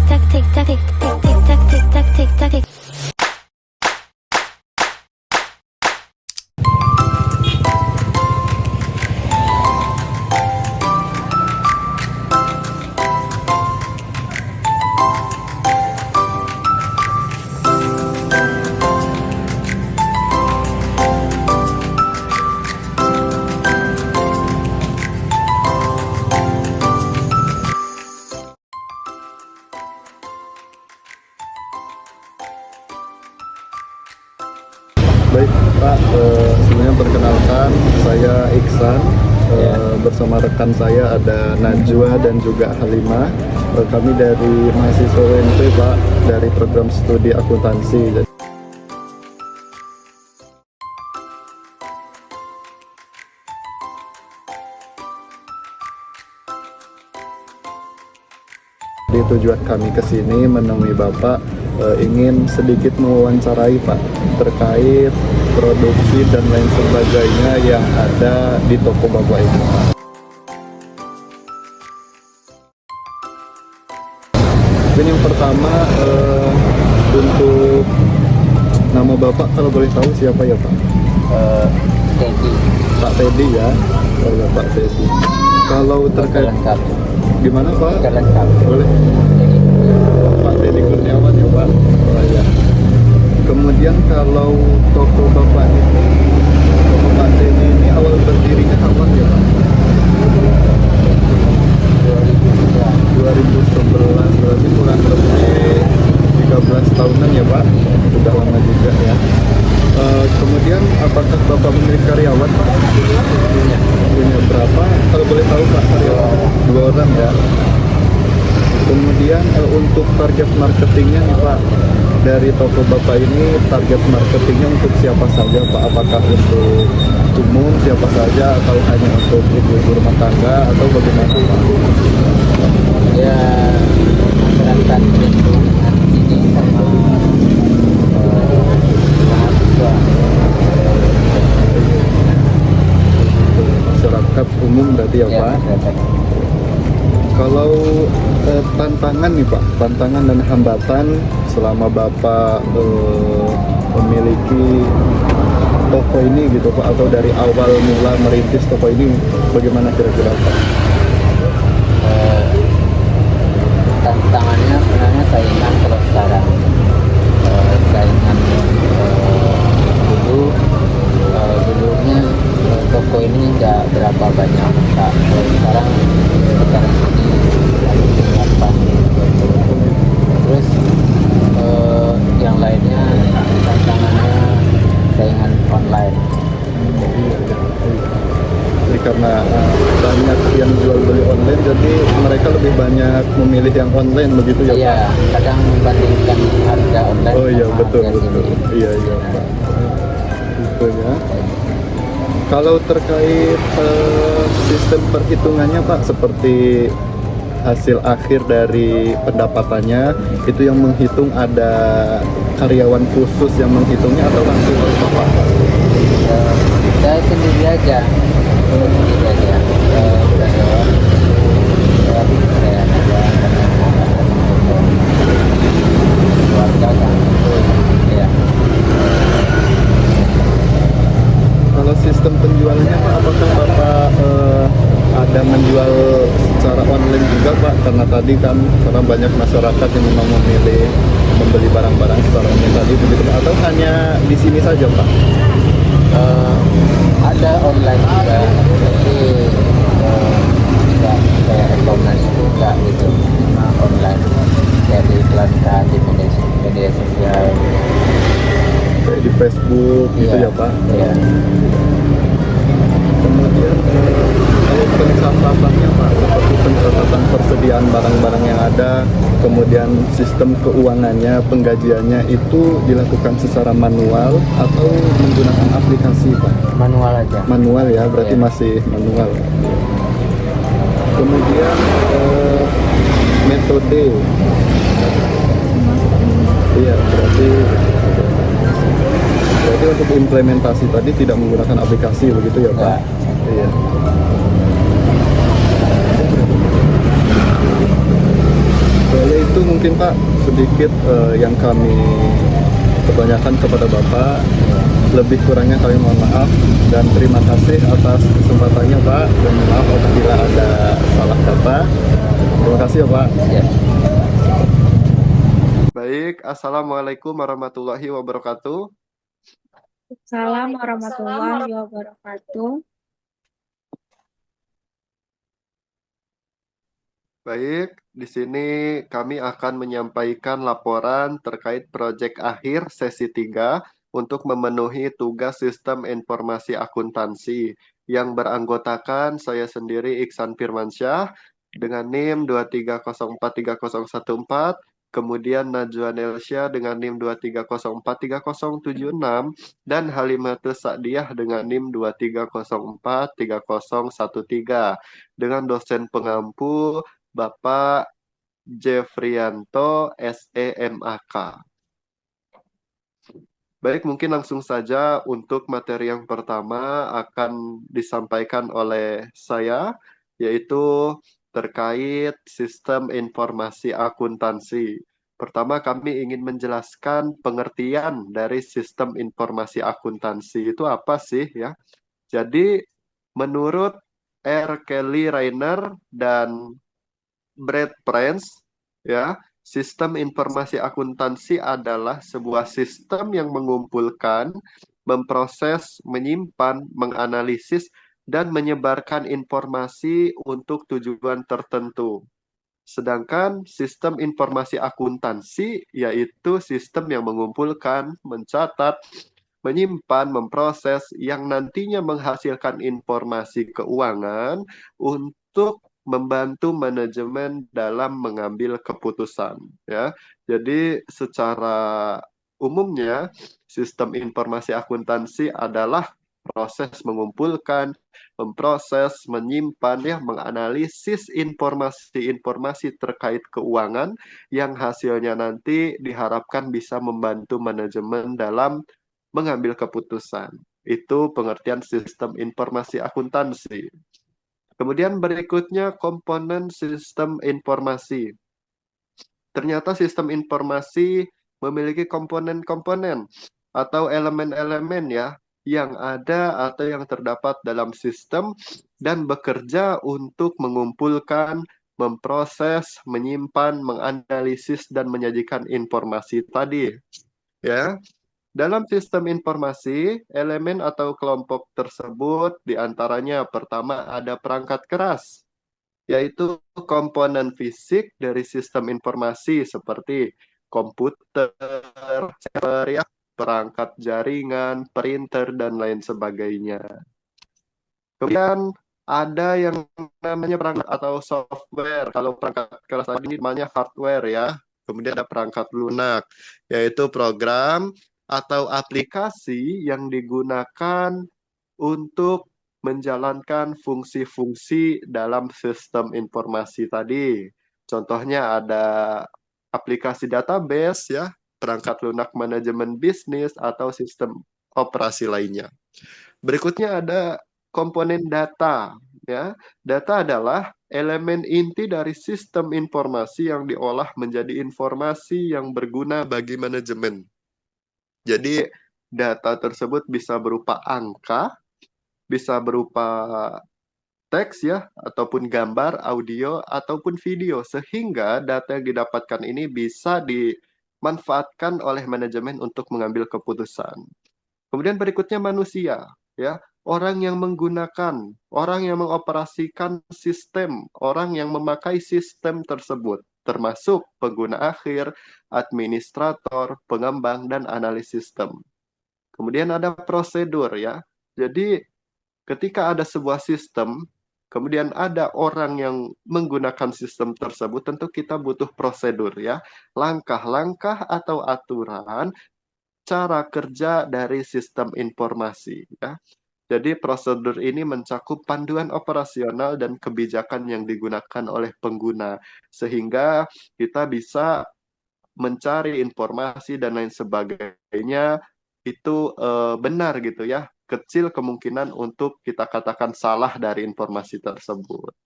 tac tic tac tic tic tac tic tac tic tac tic. Baik Pak, sebenarnya perkenalkan saya Iksan, bersama rekan saya ada Najwa dan juga Halimah. Kami dari mahasiswa UNP Pak, dari program studi akuntansi. Jadi tujuan kami ke sini menemui Bapak, ingin sedikit mewawancarai Pak terkait produksi dan lain sebagainya yang ada di toko Bapak ini. Ini yang pertama, untuk nama Bapak kalau boleh tahu siapa ya Pak? Teddy. Pak Teddy ya, oh ya Pak Teddy. Kalau terkait Lengkap. gimana Pak? Lengkap. Boleh? Pak Teddy Kurniawan ya Pak. Oh, ya. Kemudian kalau toko Bapak ini, toko Pak Teddy ini awal berdirinya kapan ya Pak? 2011, berarti kurang lebih 13 tahunan ya Pak. Sudah lama juga ya. Kemudian apakah Bapak memiliki karyawan Pak? Punya berapa? Kalau boleh tahu Pak karyawan? 2 orang ya. Kemudian untuk target marketingnya nih Pak, dari toko Bapak ini target marketingnya untuk siapa saja Pak? Apakah untuk umum siapa saja atau hanya untuk ibu-ibu rumah tangga atau bagaimana Pak? Ya, masyarakat lingkungan sini sama mahasiswa. Masyarakat umum berarti ya Ya, Pak? masyarakat. Kalau tantangan nih Pak, tantangan dan hambatan selama Bapak memiliki toko ini gitu Pak, atau dari awal mula merintis toko ini, bagaimana kira-kira Pak? Tantangannya sebenarnya saingan kalau sekarang. Saingan dulu dulunya toko ini nggak berapa banyak Pak. Kalau sekarang sekitar sini ada 8. Terus yang lainnya tantangannya saingan online. Jadi karena banyak yang jual beli online, jadi mereka lebih banyak memilih yang online begitu ya Pak? Iya, kadang membandingkan harga online. Oh iya, sama betul harga betul. sini. Iya Pak. Gitu ya. Kalau terkait sistem perhitungannya Pak, seperti hasil akhir dari pendapatannya, itu yang menghitung ada karyawan khusus yang menghitungnya atau langsung oleh Bapak? Saya sendiri aja. Saya aja keluarga kan. Ya. Kalau sistem penjualannya Pak, apakah Bapak ada menjual secara online juga Pak? Karena tadi kan karena banyak masyarakat yang memang memilih membeli barang-barang secara online tadi begitu, atau hanya di sini saja Pak? Ada online juga, tapi nggak kayak e-commerce itu nggak gitu, cuma online dari iklankan di media sosial. Kayak di Facebook gitu ya Pak? Iya. Kemudian kalau pencatatannya Pak, seperti pencatatan persediaan barang-barang yang ada, kemudian sistem keuangannya, penggajiannya itu dilakukan secara manual atau menggunakan aplikasi Pak? Manual aja. Manual ya, berarti Iya. masih manual. Kemudian metode, iya berarti untuk implementasi tadi tidak menggunakan aplikasi begitu ya Pak? Enggak. Iya. Saya itu mungkin Pak sedikit yang kami kebanyakan kepada Bapak. Lebih kurangnya kami mohon maaf dan terima kasih atas kesempatannya Pak, dan maaf apabila ada salah kata. Terima kasih ya Pak. Ya. Baik, Assalamualaikum warahmatullahi wabarakatuh. Assalamualaikum warahmatullahi wabarakatuh. Baik, di sini kami akan menyampaikan laporan terkait proyek akhir sesi 3 untuk memenuhi tugas sistem informasi akuntansi yang beranggotakan saya sendiri Iksan Firmansyah dengan NIM 230430014, kemudian Najwa Nelsia dengan NIM 230430076, dan Halimatus Sa'diyah dengan NIM 230430013 dengan dosen pengampu Bapak Jeffrianto SEMAK. Baik, mungkin langsung saja untuk materi yang pertama akan disampaikan oleh saya, yaitu terkait sistem informasi akuntansi. Pertama, kami ingin menjelaskan pengertian dari sistem informasi akuntansi itu apa sih ya. Jadi, menurut R. Kelly Rayner dan Brad Prince, ya, sistem informasi akuntansi adalah sebuah sistem yang mengumpulkan, memproses, menyimpan, menganalisis, dan menyebarkan informasi untuk tujuan tertentu. Sedangkan sistem informasi akuntansi yaitu sistem yang mengumpulkan, mencatat, menyimpan, memproses, yang nantinya menghasilkan informasi keuangan untuk membantu manajemen dalam mengambil keputusan. Ya, jadi secara umumnya sistem informasi akuntansi adalah proses mengumpulkan, memproses, menyimpan, ya, menganalisis informasi-informasi terkait keuangan yang hasilnya nanti diharapkan bisa membantu manajemen dalam mengambil keputusan. Itu pengertian sistem informasi akuntansi. Kemudian berikutnya komponen sistem informasi. Ternyata sistem informasi memiliki komponen-komponen atau elemen-elemen ya yang ada atau yang terdapat dalam sistem dan bekerja untuk mengumpulkan, memproses, menyimpan, menganalisis dan menyajikan informasi tadi. Ya. Dalam sistem informasi, elemen atau kelompok tersebut diantaranya pertama ada perangkat keras, yaitu komponen fisik dari sistem informasi seperti komputer, server, ya, perangkat jaringan, printer, dan lain sebagainya. Kemudian ada yang namanya perangkat atau software. Kalau perangkat keras tadi namanya hardware ya. Kemudian ada perangkat lunak, yaitu program atau aplikasi yang digunakan untuk menjalankan fungsi-fungsi dalam sistem informasi tadi. Contohnya ada aplikasi database ya, perangkat lunak manajemen bisnis atau sistem operasi lainnya. Berikutnya ada komponen data ya. Data adalah elemen inti dari sistem informasi yang diolah menjadi informasi yang berguna bagi manajemen. Jadi data tersebut bisa berupa angka, bisa berupa teks ya, ataupun gambar, audio, ataupun video, sehingga data yang didapatkan ini bisa dimanfaatkan oleh manajemen untuk mengambil keputusan. Kemudian berikutnya manusia, ya, orang yang menggunakan, orang yang mengoperasikan sistem, orang yang memakai sistem tersebut, termasuk pengguna akhir, administrator, pengembang, dan analis sistem. Kemudian ada prosedur ya. Jadi ketika ada sebuah sistem, kemudian ada orang yang menggunakan sistem tersebut, tentu kita butuh prosedur ya. Langkah-langkah atau aturan cara kerja dari sistem informasi ya. Jadi prosedur ini mencakup panduan operasional dan kebijakan yang digunakan oleh pengguna sehingga kita bisa mencari informasi dan lain sebagainya itu benar gitu ya. Kecil kemungkinan untuk kita katakan salah dari informasi tersebut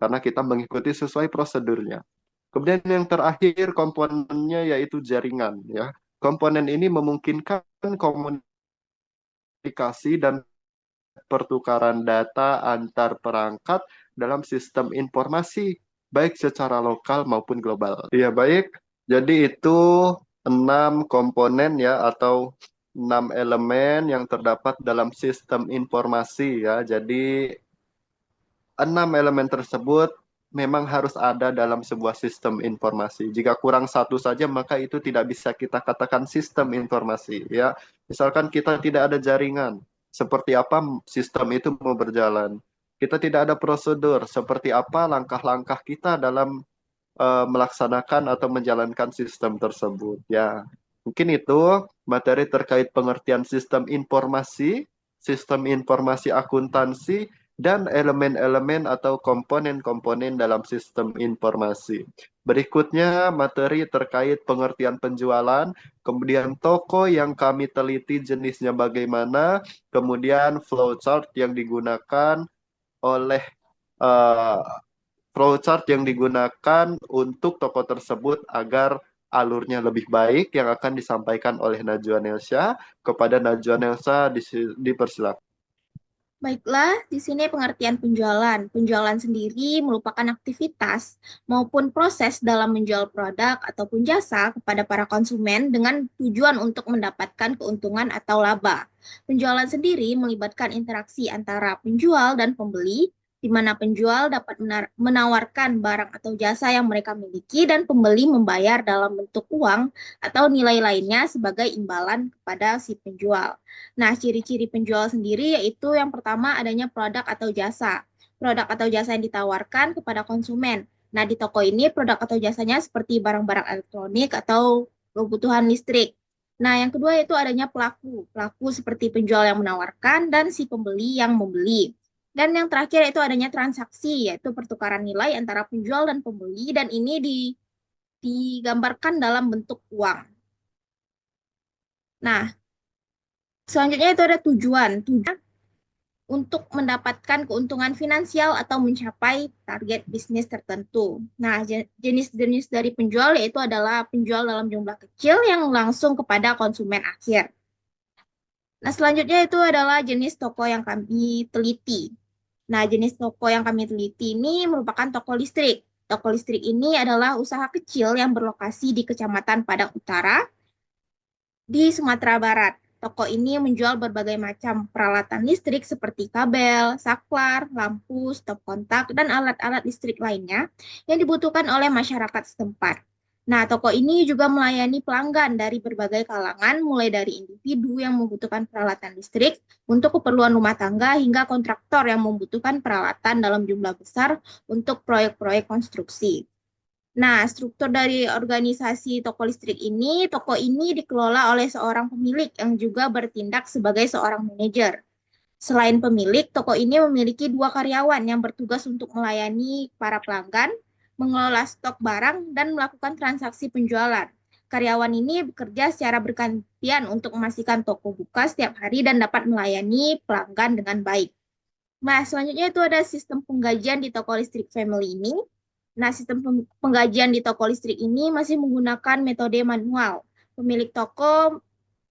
karena kita mengikuti sesuai prosedurnya. Kemudian yang terakhir komponennya yaitu jaringan ya. Komponen ini memungkinkan komunikasi dan pertukaran data antar perangkat dalam sistem informasi, baik secara lokal maupun global. Ya, baik. Jadi itu 6 komponen ya, atau 6 elemen yang terdapat dalam sistem informasi ya. Jadi 6 elemen tersebut memang harus ada dalam sebuah sistem informasi. Jika kurang satu saja, maka itu tidak bisa kita katakan sistem informasi. Ya, misalkan kita tidak ada jaringan, seperti apa sistem itu mau berjalan? Kita tidak ada prosedur, seperti apa langkah-langkah kita dalam melaksanakan atau menjalankan sistem tersebut. Ya, mungkin itu materi terkait pengertian sistem informasi akuntansi, dan elemen-elemen atau komponen-komponen dalam sistem informasi. Berikutnya materi terkait pengertian penjualan, kemudian toko yang kami teliti jenisnya bagaimana, kemudian flowchart yang digunakan oleh eh, flowchart yang digunakan untuk toko tersebut agar alurnya lebih baik yang akan disampaikan oleh Najwa Nelsya. Kepada Najwa Nelsya dipersilakan. Baiklah, di sini pengertian penjualan. Penjualan sendiri merupakan aktivitas maupun proses dalam menjual produk ataupun jasa kepada para konsumen dengan tujuan untuk mendapatkan keuntungan atau laba. Penjualan sendiri melibatkan interaksi antara penjual dan pembeli, di mana penjual dapat menawarkan barang atau jasa yang mereka miliki dan pembeli membayar dalam bentuk uang atau nilai lainnya sebagai imbalan kepada si penjual. Nah, ciri-ciri penjual sendiri yaitu yang pertama adanya produk atau jasa. Produk atau jasa yang ditawarkan kepada konsumen. Nah, di toko ini produk atau jasanya seperti barang-barang elektronik atau kebutuhan listrik. Nah, yang kedua yaitu adanya pelaku. Pelaku seperti penjual yang menawarkan dan si pembeli yang membeli. Dan yang terakhir yaitu adanya transaksi, yaitu pertukaran nilai antara penjual dan pembeli, dan ini digambarkan dalam bentuk uang. Nah, selanjutnya itu ada tujuan. Tujuan untuk mendapatkan keuntungan finansial atau mencapai target bisnis tertentu. Nah, jenis-jenis dari penjual yaitu adalah penjual dalam jumlah kecil yang langsung kepada konsumen akhir. Nah, selanjutnya itu adalah jenis toko yang kami teliti. Nah, jenis toko yang kami teliti ini merupakan toko listrik. Toko listrik ini adalah usaha kecil yang berlokasi di Kecamatan Padang Utara di Sumatera Barat. Toko ini menjual berbagai macam peralatan listrik seperti kabel, saklar, lampu, stop kontak, dan alat-alat listrik lainnya yang dibutuhkan oleh masyarakat setempat. Nah, toko ini juga melayani pelanggan dari berbagai kalangan, mulai dari individu yang membutuhkan peralatan listrik untuk keperluan rumah tangga hingga kontraktor yang membutuhkan peralatan dalam jumlah besar untuk proyek-proyek konstruksi. Nah, struktur dari organisasi toko listrik ini, toko ini dikelola oleh seorang pemilik yang juga bertindak sebagai seorang manajer. Selain pemilik, toko ini memiliki 2 karyawan yang bertugas untuk melayani para pelanggan, mengelola stok barang, dan melakukan transaksi penjualan. Karyawan ini bekerja secara bergantian untuk memastikan toko buka setiap hari dan dapat melayani pelanggan dengan baik. Nah, selanjutnya itu ada sistem penggajian di toko listrik family ini. Nah, sistem penggajian di toko listrik ini masih menggunakan metode manual. Pemilik toko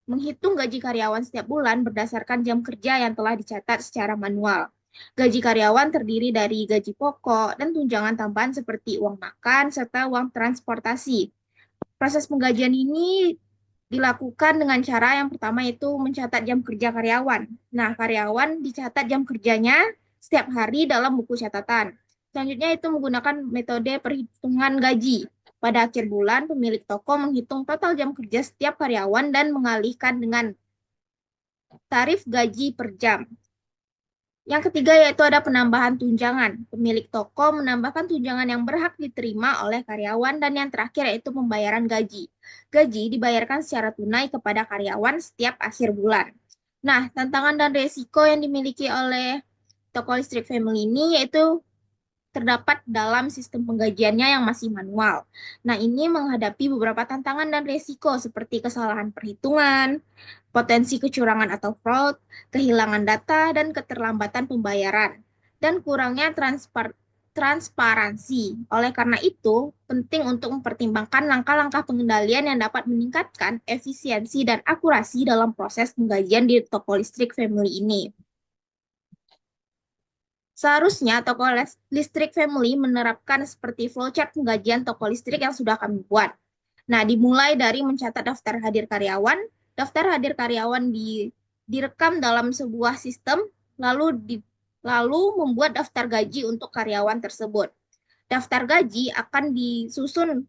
menghitung gaji karyawan setiap bulan berdasarkan jam kerja yang telah dicatat secara manual. Gaji karyawan terdiri dari gaji pokok dan tunjangan tambahan seperti uang makan serta uang transportasi. Proses penggajian ini dilakukan dengan cara yang pertama itu mencatat jam kerja karyawan. Nah, karyawan dicatat jam kerjanya setiap hari dalam buku catatan. Selanjutnya itu menggunakan metode perhitungan gaji. Pada akhir bulan, pemilik toko menghitung total jam kerja setiap karyawan dan mengalihkan dengan tarif gaji per jam. Yang ketiga yaitu ada penambahan tunjangan. Pemilik toko menambahkan tunjangan yang berhak diterima oleh karyawan, dan yang terakhir yaitu pembayaran gaji. Gaji dibayarkan secara tunai kepada karyawan setiap akhir bulan. Nah, tantangan dan resiko yang dimiliki oleh toko listrik family ini yaitu terdapat dalam sistem penggajiannya yang masih manual. Nah, ini menghadapi beberapa tantangan dan resiko seperti kesalahan perhitungan, potensi kecurangan atau fraud, kehilangan data, dan keterlambatan pembayaran, dan kurangnya transparansi. Oleh karena itu, penting untuk mempertimbangkan langkah-langkah pengendalian yang dapat meningkatkan efisiensi dan akurasi dalam proses penggajian di toko listrik family ini. Seharusnya toko listrik family menerapkan seperti flowchart penggajian toko listrik yang sudah kami buat. Nah, dimulai dari mencatat daftar hadir karyawan. Daftar hadir karyawan direkam dalam sebuah sistem, lalu membuat daftar gaji untuk karyawan tersebut. Daftar gaji akan disusun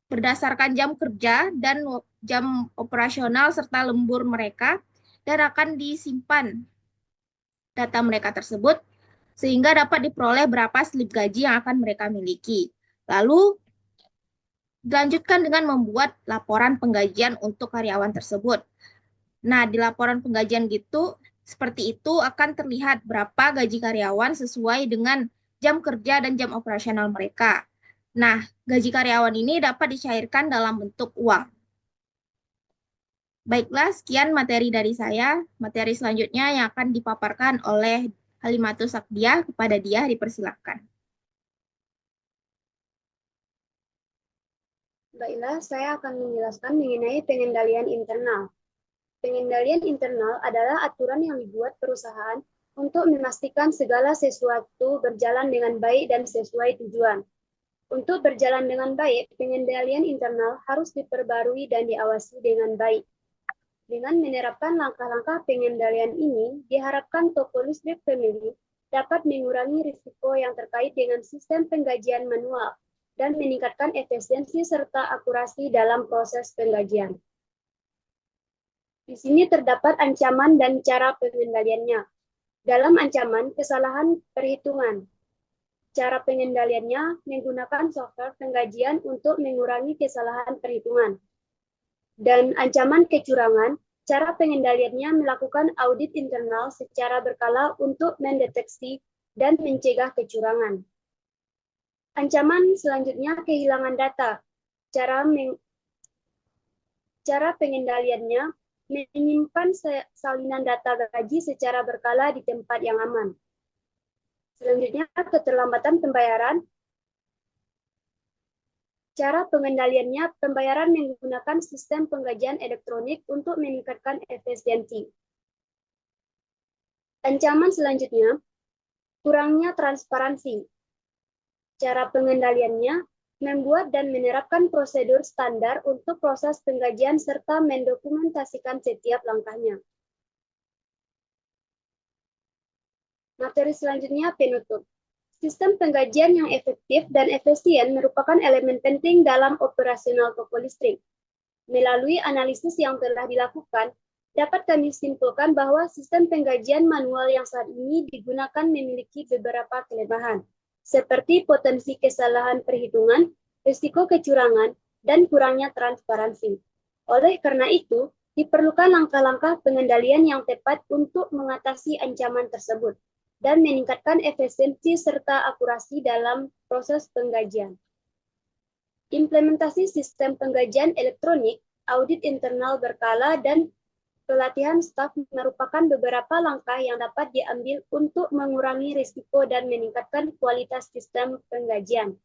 berdasarkan jam kerja dan jam operasional serta lembur mereka, dan akan disimpan data mereka tersebut sehingga dapat diperoleh berapa slip gaji yang akan mereka miliki. Lalu dilanjutkan dengan membuat laporan penggajian untuk karyawan tersebut. Nah, di laporan penggajian gitu, seperti itu akan terlihat berapa gaji karyawan sesuai dengan jam kerja dan jam operasional mereka. Nah, gaji karyawan ini dapat dicairkan dalam bentuk uang. Baiklah, sekian materi dari saya. Materi selanjutnya yang akan dipaparkan oleh Halimatus Sakdiah, kepada dia dipersilakan. Baiklah, saya akan menjelaskan mengenai pengendalian internal. Pengendalian internal adalah aturan yang dibuat perusahaan untuk memastikan segala sesuatu berjalan dengan baik dan sesuai tujuan. Untuk berjalan dengan baik, pengendalian internal harus diperbarui dan diawasi dengan baik. Dengan menerapkan langkah-langkah pengendalian ini, diharapkan toko listrik family dapat mengurangi risiko yang terkait dengan sistem penggajian manual dan meningkatkan efisiensi serta akurasi dalam proses penggajian. Di sini terdapat ancaman dan cara pengendaliannya. Dalam ancaman, kesalahan perhitungan. Cara pengendaliannya menggunakan software penggajian untuk mengurangi kesalahan perhitungan. Dan ancaman kecurangan, cara pengendaliannya melakukan audit internal secara berkala untuk mendeteksi dan mencegah kecurangan. Ancaman selanjutnya kehilangan data. Cara pengendaliannya menyimpan salinan data gaji secara berkala di tempat yang aman. Selanjutnya keterlambatan pembayaran. Cara pengendaliannya, pembayaran menggunakan sistem penggajian elektronik untuk meningkatkan efisiensi. Ancaman selanjutnya, kurangnya transparansi. Cara pengendaliannya, membuat dan menerapkan prosedur standar untuk proses penggajian serta mendokumentasikan setiap langkahnya. Materi selanjutnya penutup. Sistem penggajian yang efektif dan efisien merupakan elemen penting dalam operasional toko listrik. Melalui analisis yang telah dilakukan, dapat kami simpulkan bahwa sistem penggajian manual yang saat ini digunakan memiliki beberapa kelemahan, seperti potensi kesalahan perhitungan, risiko kecurangan, dan kurangnya transparansi. Oleh karena itu, diperlukan langkah-langkah pengendalian yang tepat untuk mengatasi ancaman tersebut dan meningkatkan efisiensi serta akurasi dalam proses penggajian. Implementasi sistem penggajian elektronik, audit internal berkala, dan pelatihan staf merupakan beberapa langkah yang dapat diambil untuk mengurangi risiko dan meningkatkan kualitas sistem penggajian.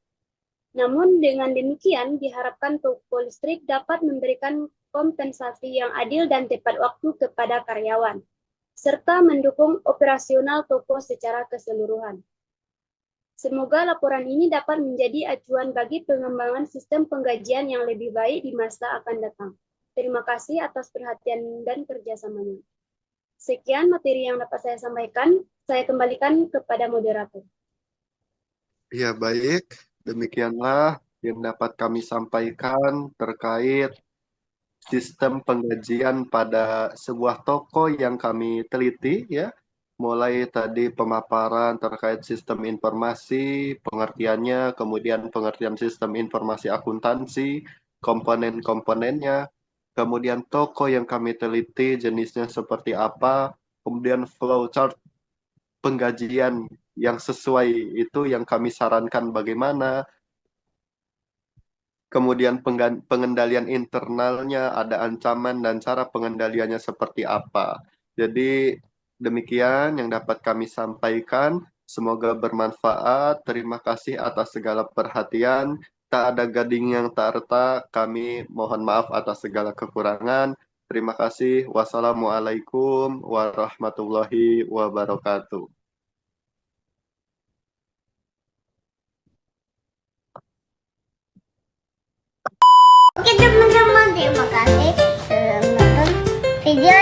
Namun dengan demikian diharapkan toko listrik dapat memberikan kompensasi yang adil dan tepat waktu kepada karyawan, serta mendukung operasional toko secara keseluruhan. Semoga laporan ini dapat menjadi acuan bagi pengembangan sistem penggajian yang lebih baik di masa akan datang. Terima kasih atas perhatian dan kerjasamanya. Sekian materi yang dapat saya sampaikan. Saya kembalikan kepada moderator. Ya, baik. Demikianlah yang dapat kami sampaikan terkait sistem penggajian pada sebuah toko yang kami teliti, ya. Mulai tadi pemaparan terkait sistem informasi, pengertiannya, kemudian pengertian sistem informasi akuntansi, komponen-komponennya, kemudian toko yang kami teliti jenisnya seperti apa, kemudian flowchart penggajian yang sesuai itu yang kami sarankan bagaimana, kemudian pengendalian internalnya, ada ancaman dan cara pengendaliannya seperti apa. Jadi demikian yang dapat kami sampaikan. Semoga bermanfaat. Terima kasih atas segala perhatian. Tak ada gading yang tak retak. Kami mohon maaf atas segala kekurangan. Terima kasih. Wassalamualaikum warahmatullahi wabarakatuh. Oke teman-teman, terima kasih sudah menonton video